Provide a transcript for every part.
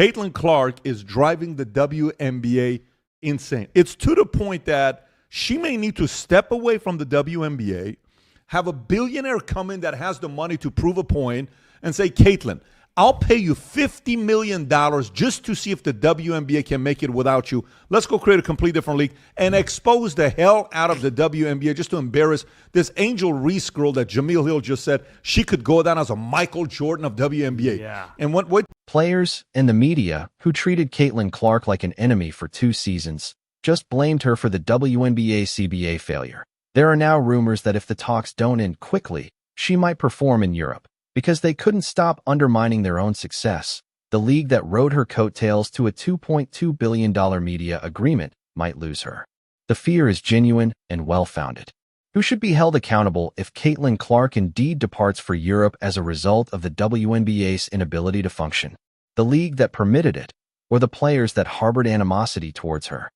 Caitlin Clark is driving the WNBA insane. It's to the point that she may need to step away from the WNBA, have a billionaire come in that has the money to prove a point, and say, Caitlin, I'll pay you $50 million just to see if the WNBA can make it without you. Let's go create a complete different league and expose the hell out of the WNBA just to embarrass this Angel Reese girl that Jameel Hill just said she could go down as a Michael Jordan of WNBA. Yeah. And what Players and the media, who treated Caitlin Clark like an enemy for 2 seasons, just blamed her for the WNBA CBA failure. There are now rumors that if the talks don't end quickly, she might perform in Europe. Because they couldn't stop undermining their own success, the league that rode her coattails to a $2.2 billion media agreement might lose her. The fear is genuine and well-founded. Who should be held accountable if Caitlin Clark indeed departs for Europe as a result of the WNBA's inability to function? The league that permitted it, or the players that harbored animosity towards her?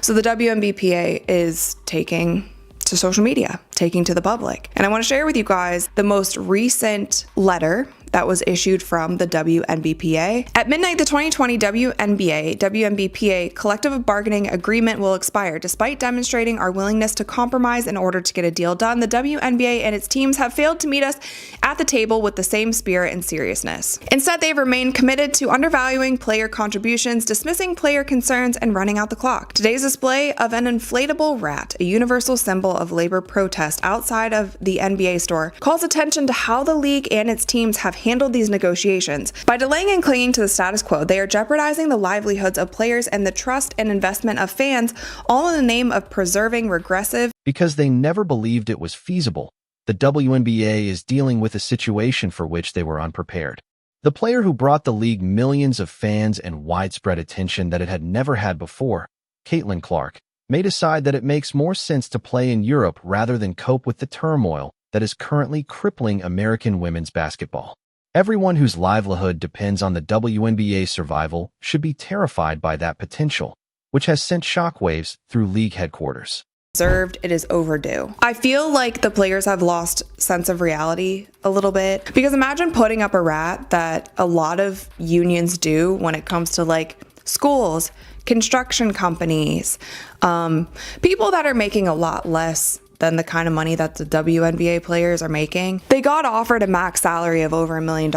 So the WNBPA is taking to social media, taking to the public. And I want to share with you guys the most recent letter that was issued from the WNBPA. At midnight, the 2020 WNBPA collective bargaining agreement will expire. Despite demonstrating our willingness to compromise in order to get a deal done, the WNBA and its teams have failed to meet us at the table with the same spirit and seriousness. Instead, they've remained committed to undervaluing player contributions, dismissing player concerns, and running out the clock. Today's display of an inflatable rat, a universal symbol of labor protest outside of the NBA store, calls attention to how the league and its teams have handled these negotiations. By delaying and clinging to the status quo, they are jeopardizing the livelihoods of players and the trust and investment of fans, all in the name of preserving regressive. Because they never believed it was feasible, the WNBA is dealing with a situation for which they were unprepared. The player who brought the league millions of fans and widespread attention that it had never had before, Caitlin Clark, may decide that it makes more sense to play in Europe rather than cope with the turmoil that is currently crippling American women's basketball. Everyone whose livelihood depends on the WNBA's survival should be terrified by that potential, which has sent shockwaves through league headquarters. It is overdue. I feel like the players have lost sense of reality a little bit, because imagine putting up a rat that a lot of unions do when it comes to like schools, construction companies, people that are making a lot less than the kind of money that the WNBA players are making. They got offered a max salary of over $1 million.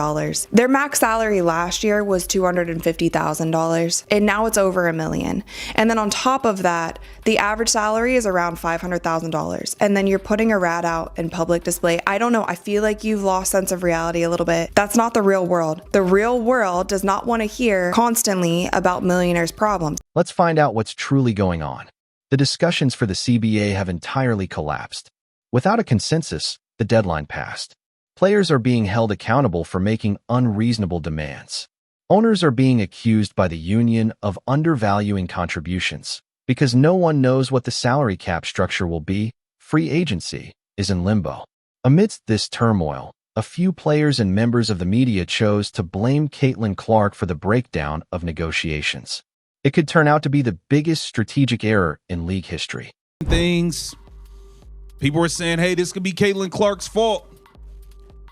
Their max salary last year was $250,000, and now it's over $1 million. And then on top of that, the average salary is around $500,000. And then you're putting a rat out in public display. I don't know. I feel like you've lost sense of reality a little bit. That's not the real world. The real world does not want to hear constantly about millionaires' problems. Let's find out what's truly going on. The discussions for the CBA have entirely collapsed. Without a consensus, the deadline passed. Players are being held accountable for making unreasonable demands. Owners are being accused by the union of undervaluing contributions. Because no one knows what the salary cap structure will be, free agency is in limbo. Amidst this turmoil, a few players and members of the media chose to blame Caitlin Clark for the breakdown of negotiations. It could turn out to be the biggest strategic error in league history. People were saying, hey, this could be Caitlin Clark's fault.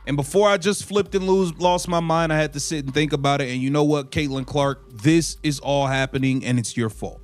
And before I just flipped and lost my mind, I had to sit and think about it. And you know what, Caitlin Clark, this is all happening and it's your fault.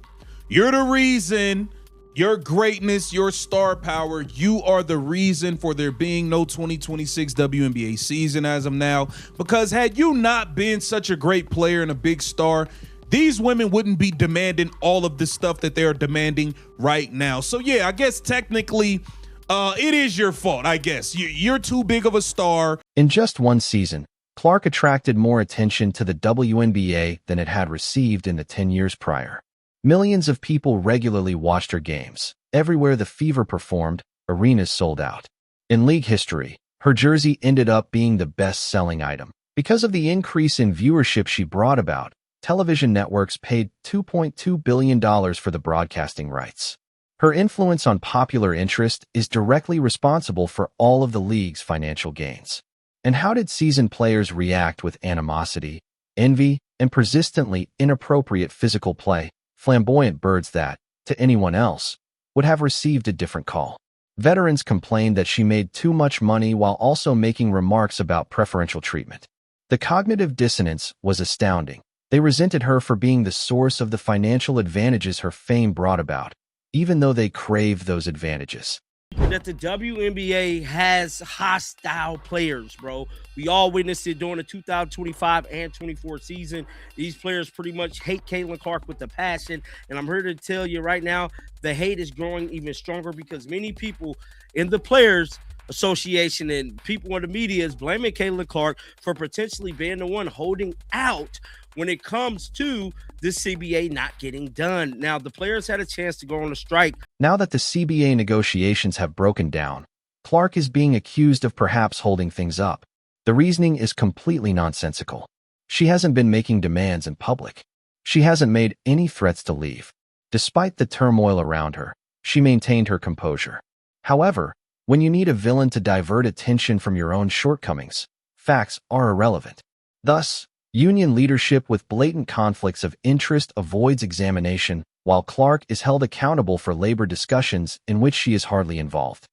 You're the reason, your greatness, your star power, you are the reason for there being no 2026 WNBA season as of now. Because had you not been such a great player and a big star, these women wouldn't be demanding all of the stuff that they're demanding right now. So yeah, I guess technically it is your fault, I guess. You're too big of a star. In just one season, Clark attracted more attention to the WNBA than it had received in the 10 years prior. Millions of people regularly watched her games. Everywhere the Fever performed, arenas sold out. In league history, her jersey ended up being the best-selling item. Because of the increase in viewership she brought about, television networks paid $2.2 billion for the broadcasting rights. Her influence on popular interest is directly responsible for all of the league's financial gains. And how did seasoned players react with animosity, envy, and persistently inappropriate physical play? Flamboyant birds that, to anyone else, would have received a different call. Veterans complained that she made too much money while also making remarks about preferential treatment. The cognitive dissonance was astounding. They resented her for being the source of the financial advantages her fame brought about, even though they craved those advantages. That the WNBA has hostile players, bro. We all witnessed it during the 2025 and 24 season. These players pretty much hate Caitlin Clark with a passion. And I'm here to tell you right now, the hate is growing even stronger because many people in the Players Association and people in the media is blaming Caitlin Clark for potentially being the one holding out when it comes to the CBA not getting done. Now, the players had a chance to go on a strike. Now that the CBA negotiations have broken down, Clark is being accused of perhaps holding things up. The reasoning is completely nonsensical. She hasn't been making demands in public. She hasn't made any threats to leave. Despite the turmoil around her, she maintained her composure. However, when you need a villain to divert attention from your own shortcomings, facts are irrelevant. Thus, union leadership with blatant conflicts of interest avoids examination, while Clark is held accountable for labor discussions in which she is hardly involved.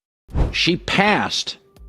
She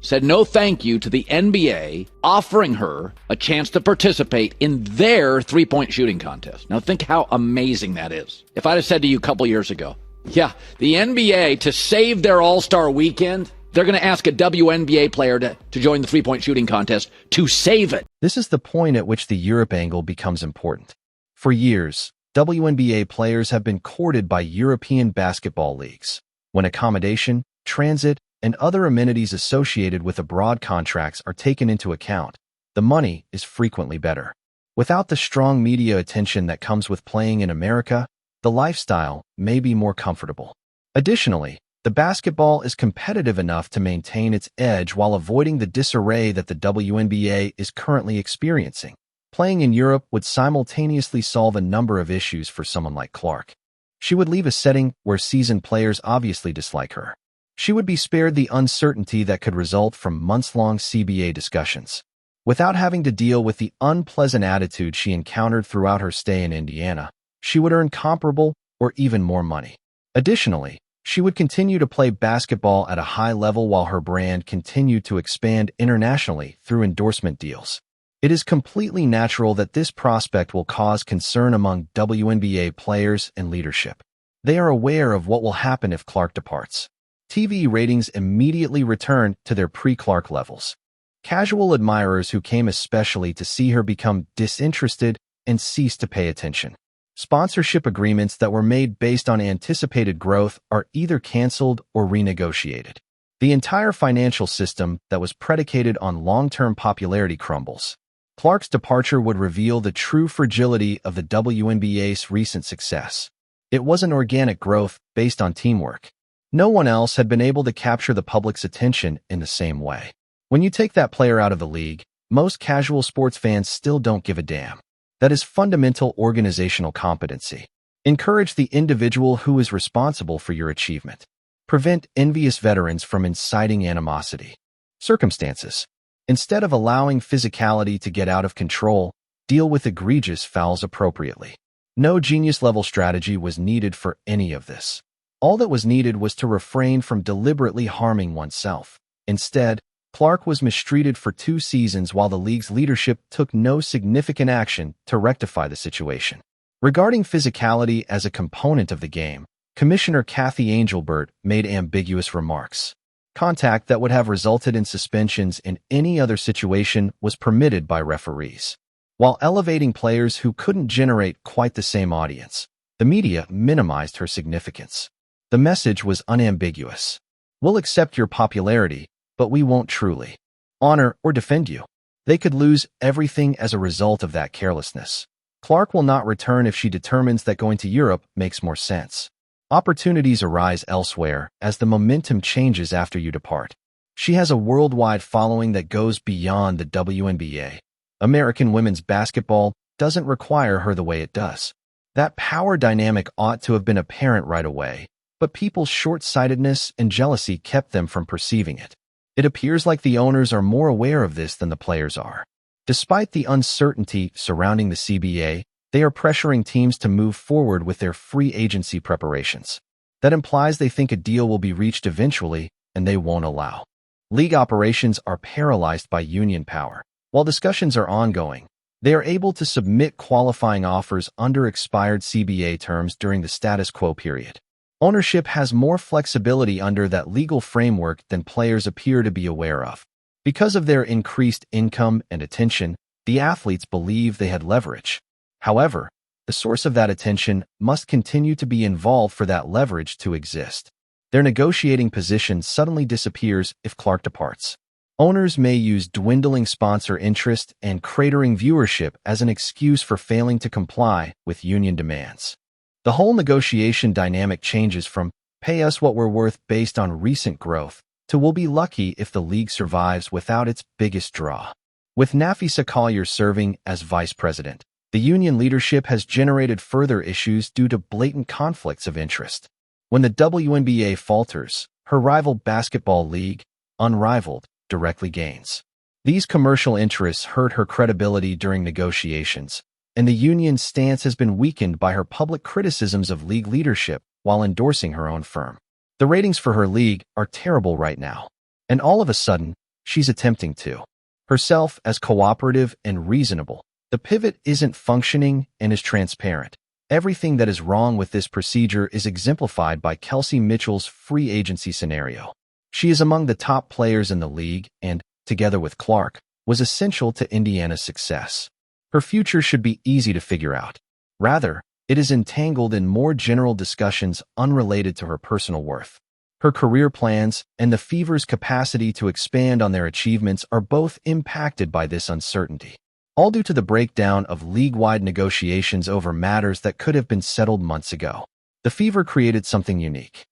said no thank you to the NBA offering her a chance to participate in their three-point shooting contest. Now think how amazing that is. If I'd have said to you a couple years ago, yeah, the NBA, to save their All-Star weekend, they're going to ask a WNBA player to join the three-point shooting contest to save it. This is the point at which the Europe angle becomes important. For years, WNBA players have been courted by European basketball leagues. When accommodation, transit, and other amenities associated with abroad contracts are taken into account, the money is frequently better. Without the strong media attention that comes with playing in America, the lifestyle may be more comfortable. Additionally, the basketball is competitive enough to maintain its edge while avoiding the disarray that the WNBA is currently experiencing. Playing in Europe would simultaneously solve a number of issues for someone like Clark. She would leave a setting where seasoned players obviously dislike her. She would be spared the uncertainty that could result from months-long CBA discussions. Without having to deal with the unpleasant attitude she encountered throughout her stay in Indiana, she would earn comparable or even more money. Additionally, she would continue to play basketball at a high level while her brand continued to expand internationally through endorsement deals. It is completely natural that this prospect will cause concern among WNBA players and leadership. They are aware of what will happen if Clark departs. TV ratings immediately return to their pre-Clark levels. Casual admirers who came especially to see her become disinterested and cease to pay attention. Sponsorship agreements that were made based on anticipated growth are either canceled or renegotiated. The entire financial system that was predicated on long-term popularity crumbles. Clark's departure would reveal the true fragility of the WNBA's recent success. It wasn't organic growth based on teamwork. No one else had been able to capture the public's attention in the same way. When you take that player out of the league, most casual sports fans still don't give a damn. That is fundamental organizational competency. Encourage the individual who is responsible for your achievement. Prevent envious veterans from inciting animosity. Circumstances. Instead of allowing physicality to get out of control, deal with egregious fouls appropriately. No genius-level strategy was needed for any of this. All that was needed was to refrain from deliberately harming oneself. Instead, Clark was mistreated for 2 seasons while the league's leadership took no significant action to rectify the situation. Regarding physicality as a component of the game, Commissioner Kathy Angelbert made ambiguous remarks. Contact that would have resulted in suspensions in any other situation was permitted by referees. While elevating players who couldn't generate quite the same audience, the media minimized her significance. The message was unambiguous. We'll accept your popularity, but we won't truly honor or defend you. They could lose everything as a result of that carelessness. Clark will not return if she determines that going to Europe makes more sense. Opportunities arise elsewhere as the momentum changes after you depart. She has a worldwide following that goes beyond the WNBA. American women's basketball doesn't require her the way it does. That power dynamic ought to have been apparent right away, but people's short-sightedness and jealousy kept them from perceiving it. It appears like the owners are more aware of this than the players are. Despite the uncertainty surrounding the CBA, they are pressuring teams to move forward with their free agency preparations. That implies they think a deal will be reached eventually, and they won't allow. League operations are paralyzed by union power. While discussions are ongoing, They are able to submit qualifying offers under expired CBA terms during the status quo period. Ownership has more flexibility under that legal framework than players appear to be aware of. Because of their increased income and attention, the athletes believe they had leverage. However, the source of that attention must continue to be involved for that leverage to exist. Their negotiating position suddenly disappears if Clark departs. Owners may use dwindling sponsor interest and cratering viewership as an excuse for failing to comply with union demands. The whole negotiation dynamic changes from pay us what we're worth based on recent growth to we'll be lucky if the league survives without its biggest draw. With Nafisa Collier serving as vice president, the union leadership has generated further issues due to blatant conflicts of interest. When the WNBA falters, her rival basketball league, unrivaled, directly gains. These commercial interests hurt her credibility during negotiations, and the union's stance has been weakened by her public criticisms of league leadership while endorsing her own firm. The ratings for her league are terrible right now, and all of a sudden, she's attempting to herself as cooperative and reasonable. The pivot isn't functioning and is transparent. Everything that is wrong with this procedure is exemplified by Kelsey Mitchell's free agency scenario. She is among the top players in the league and, together with Clark, was essential to Indiana's success. Her future should be easy to figure out. Rather, it is entangled in more general discussions unrelated to her personal worth. Her career plans and the Fever's capacity to expand on their achievements are both impacted by this uncertainty, all due to the breakdown of league-wide negotiations over matters that could have been settled months ago. The Fever created something unique.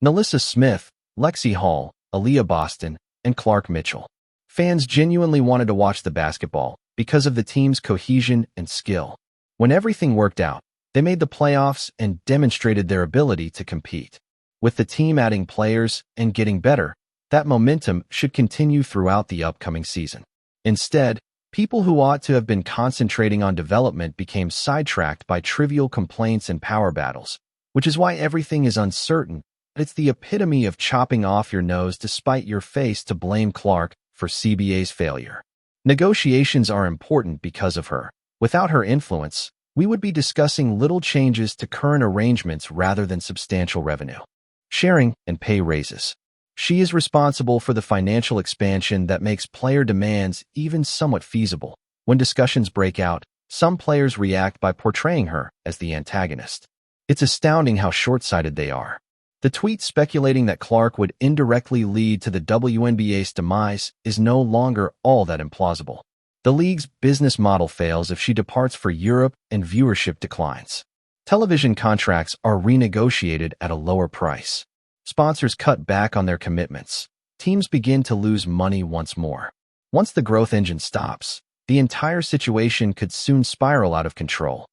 Nalissa Smith, Lexi Hall, Aaliyah Boston, and Clark Mitchell. Fans genuinely wanted to watch the basketball because of the team's cohesion and skill. When everything worked out, they made the playoffs and demonstrated their ability to compete. With the team adding players and getting better, that momentum should continue throughout the upcoming season. Instead, people who ought to have been concentrating on development became sidetracked by trivial complaints and power battles, which is why everything is uncertain. It's the epitome of chopping off your nose to spite your face to blame Clark for CBA's failure. Negotiations are important because of her. Without her influence, we would be discussing little changes to current arrangements rather than substantial revenue sharing and pay raises. She is responsible for the financial expansion that makes player demands even somewhat feasible. When discussions break out, some players react by portraying her as the antagonist. It's astounding how short-sighted they are. The tweet speculating that Clark would indirectly lead to the WNBA's demise is no longer all that implausible. The league's business model fails if she departs for Europe and viewership declines. Television contracts are renegotiated at a lower price. Sponsors cut back on their commitments. Teams begin to lose money once more. Once the growth engine stops, the entire situation could soon spiral out of control.